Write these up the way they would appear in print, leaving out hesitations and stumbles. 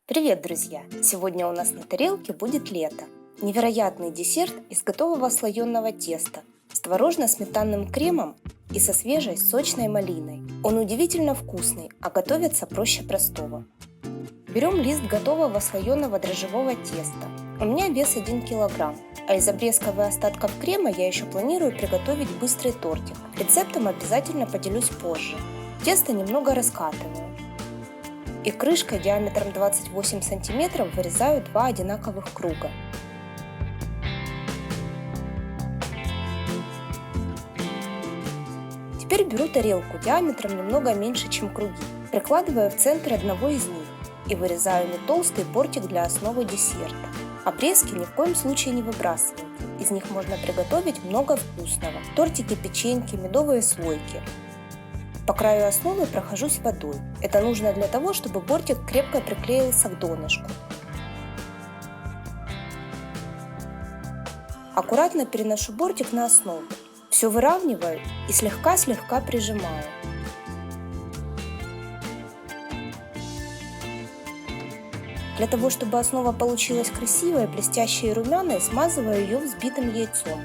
Привет, друзья! Сегодня у нас на тарелке будет лето. Невероятный десерт из готового слоеного теста с творожно-сметанным кремом и со свежей сочной малиной. Он удивительно вкусный, а готовится проще простого. Берем лист готового слоеного дрожжевого теста. У меня вес 1 кг, а из обрезков и остатков крема я еще планирую приготовить быстрый тортик. Рецептом обязательно поделюсь позже. Тесто немного раскатываю. И крышкой диаметром 28 см вырезаю 2 одинаковых круга. Теперь беру тарелку диаметром немного меньше, чем круги, прикладываю в центр одного из них и вырезаю не толстый бортик для основы десерта. Обрезки ни в коем случае не выбрасывайте, из них можно приготовить много вкусного: тортики, печеньки, медовые слойки. По краю основы прохожусь водой. Это нужно для того, чтобы бортик крепко приклеился к донышку. Аккуратно переношу бортик на основу. Все выравниваю и слегка-слегка прижимаю. Для того, чтобы основа получилась красивой, блестящей и румяной, смазываю ее взбитым яйцом.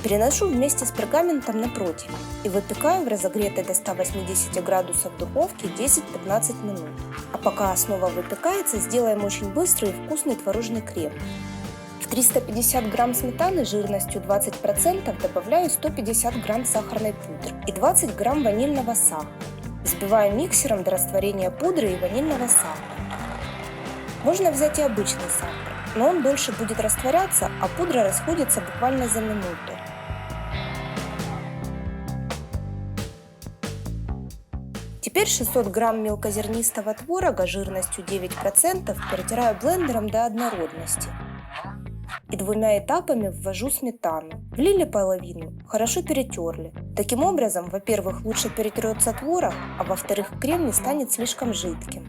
Переношу вместе с пергаментом на противень и выпекаю в разогретой до 180 градусов духовке 10-15 минут. А пока основа выпекается, сделаем очень быстрый и вкусный творожный крем. В 350 грамм сметаны жирностью 20% добавляю 150 грамм сахарной пудры и 20 грамм ванильного сахара. Взбиваю миксером до растворения пудры и ванильного сахара. Можно взять и обычный сахар, но он дольше будет растворяться, а пудра расходится буквально за минуту. Теперь 600 грамм мелкозернистого творога жирностью 9% перетираю блендером до однородности. И двумя этапами ввожу сметану. Влили половину, хорошо перетерли. Таким образом, во-первых, лучше перетрется творог, а во-вторых, крем не станет слишком жидким.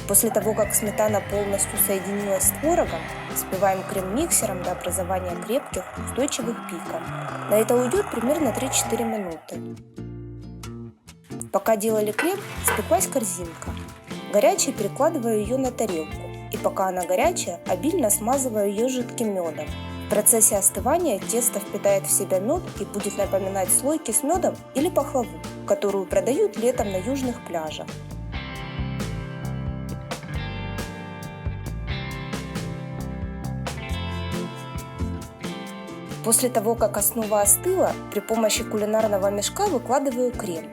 После того, как сметана полностью соединилась с творогом, взбиваем крем миксером до образования крепких, устойчивых пиков. На это уйдет примерно 3-4 минуты. Пока делали крем, спеклась корзинка. Горячей перекладываю ее на тарелку, и пока она горячая, обильно смазываю ее жидким медом. В процессе остывания тесто впитает в себя мед и будет напоминать слойки с медом или пахлаву, которую продают летом на южных пляжах. После того, как основа остыла, при помощи кулинарного мешка выкладываю крем.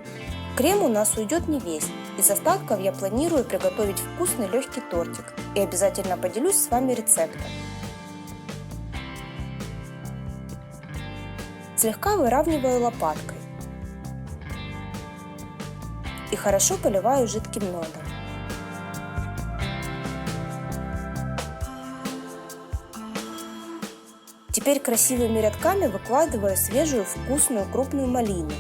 Крем у нас уйдет не весь. Из остатков я планирую приготовить вкусный легкий тортик и обязательно поделюсь с вами рецептом. Слегка выравниваю лопаткой и хорошо поливаю жидким медом. Теперь красивыми рядками выкладываю свежую вкусную крупную малину.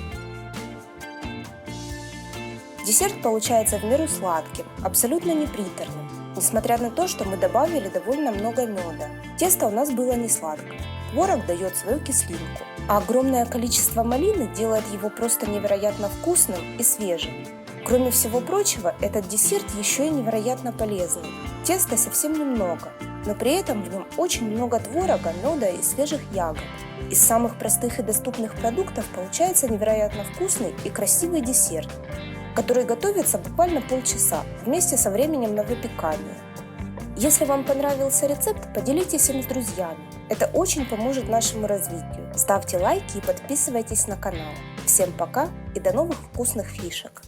Десерт получается в меру сладким, абсолютно не приторным, несмотря на то, что мы добавили довольно много меда. Тесто у нас было не сладкое, творог дает свою кислинку, а огромное количество малины делает его просто невероятно вкусным и свежим. Кроме всего прочего, этот десерт еще и невероятно полезный. Теста совсем немного, но при этом в нем очень много творога, меда и свежих ягод. Из самых простых и доступных продуктов получается невероятно вкусный и красивый десерт, который готовится буквально полчаса вместе со временем на выпекание. Если вам понравился рецепт, поделитесь им с друзьями. Это очень поможет нашему развитию. Ставьте лайки и подписывайтесь на канал. Всем пока и до новых вкусных фишек!